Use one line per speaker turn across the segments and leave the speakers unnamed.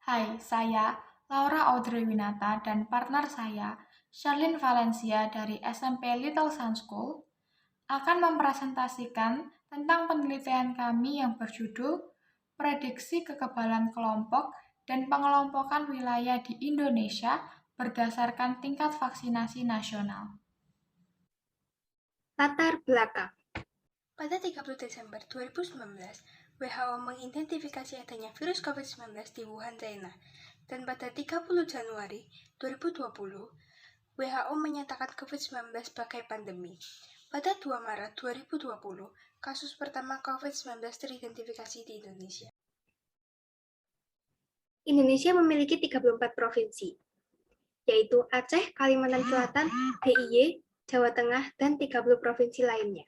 Hai, saya Laura Audrey Winata dan partner saya, Charlene Valencia dari SMP Little Sun School, akan mempresentasikan tentang penelitian kami yang berjudul Prediksi Kekebalan Kelompok dan Pengelompokan Wilayah di Indonesia berdasarkan tingkat vaksinasi nasional.
Latar belakang.
Pada 30 Desember 2019, WHO mengidentifikasi adanya virus COVID-19 di Wuhan, China. Dan pada 30 Januari 2020, WHO menyatakan COVID-19 sebagai pandemi. Pada 2 Maret 2020, kasus pertama COVID-19 teridentifikasi di Indonesia.
Indonesia memiliki 34 provinsi, yaitu Aceh, Kalimantan Selatan, DIY, Jawa Tengah, dan 30 provinsi lainnya.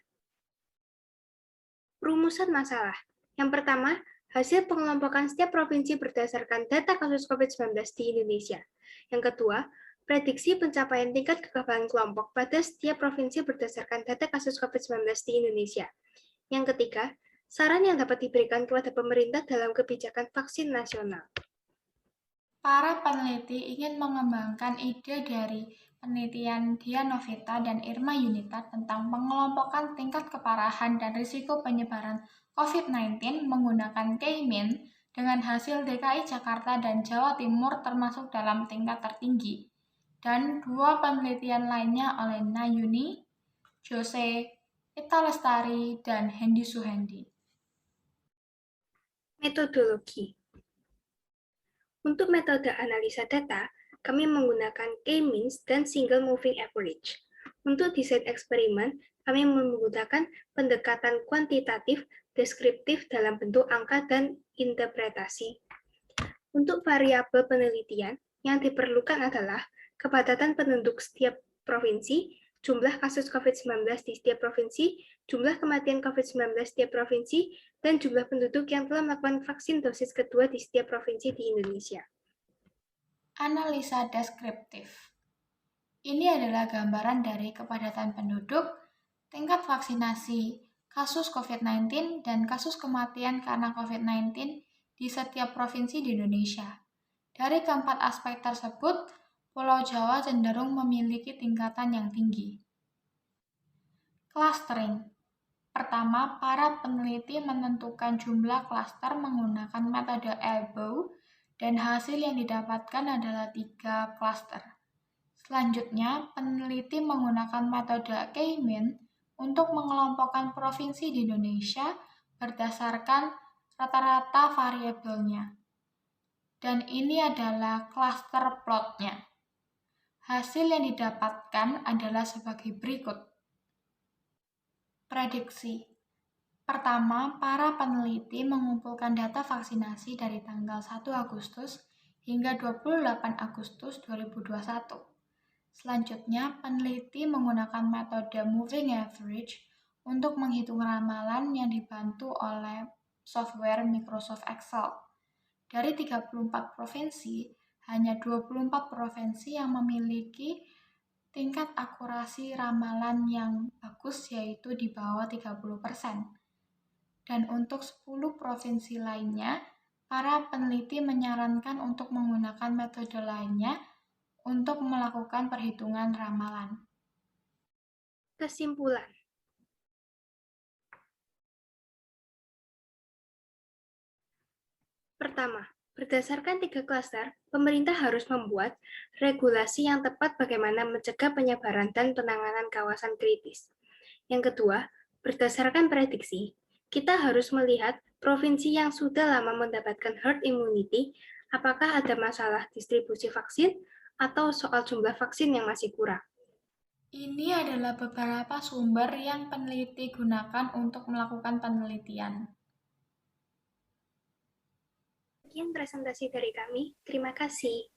Rumusan masalah. Yang pertama, hasil pengelompokan setiap provinsi berdasarkan data kasus COVID-19 di Indonesia. Yang kedua, prediksi pencapaian tingkat kekebalan kelompok pada setiap provinsi berdasarkan data kasus COVID-19 di Indonesia. Yang ketiga, saran yang dapat diberikan kepada pemerintah dalam kebijakan vaksin nasional.
Para peneliti ingin mengembangkan ide dari penelitian Dian Novita dan Irma Yunita tentang pengelompokan tingkat keparahan dan risiko penyebaran COVID-19 menggunakan K-mean dengan hasil DKI Jakarta dan Jawa Timur termasuk dalam tingkat tertinggi, dan dua penelitian lainnya oleh Nayuni, Jose, Ita Lestari, dan Hendy Suhendi.
Metodologi. Untuk metode analisa data, kami menggunakan K-means dan single moving average. Untuk desain eksperimen, kami menggunakan pendekatan kuantitatif deskriptif dalam bentuk angka dan interpretasi. Untuk variabel penelitian, yang diperlukan adalah kepadatan penduduk setiap provinsi, jumlah kasus COVID-19 di setiap provinsi, jumlah kematian COVID-19 di setiap provinsi, dan jumlah penduduk yang telah melakukan vaksin dosis kedua di setiap provinsi di Indonesia.
Analisa deskriptif. Ini adalah gambaran dari kepadatan penduduk, tingkat vaksinasi, kasus COVID-19, dan kasus kematian karena COVID-19 di setiap provinsi di Indonesia. Dari keempat aspek tersebut, Pulau Jawa cenderung memiliki tingkatan yang tinggi. Clustering. Pertama, para peneliti menentukan jumlah klaster menggunakan metode Elbow, dan hasil yang didapatkan adalah 3 klaster. Selanjutnya, peneliti menggunakan metode K-mean untuk mengelompokkan provinsi di Indonesia berdasarkan rata-rata variabelnya. Dan ini adalah cluster plotnya. Hasil yang didapatkan adalah sebagai berikut. Prediksi. Pertama, para peneliti mengumpulkan data vaksinasi dari tanggal 1 Agustus hingga 28 Agustus 2021. Selanjutnya, peneliti menggunakan metode moving average untuk menghitung ramalan yang dibantu oleh software Microsoft Excel. Dari 34 provinsi, hanya 24 provinsi yang memiliki tingkat akurasi ramalan yang bagus, yaitu di bawah 30%. Dan untuk 10 provinsi lainnya, para peneliti menyarankan untuk menggunakan metode lainnya untuk melakukan perhitungan ramalan.
Kesimpulan. Pertama, berdasarkan 3 klaster, pemerintah harus membuat regulasi yang tepat bagaimana mencegah penyebaran dan penanganan kawasan kritis. Yang kedua, berdasarkan prediksi, kita harus melihat provinsi yang sudah lama mendapatkan herd immunity, apakah ada masalah distribusi vaksin atau soal jumlah vaksin yang masih kurang.
Ini adalah beberapa sumber yang peneliti gunakan untuk melakukan penelitian.
Sekian presentasi dari kami. Terima kasih.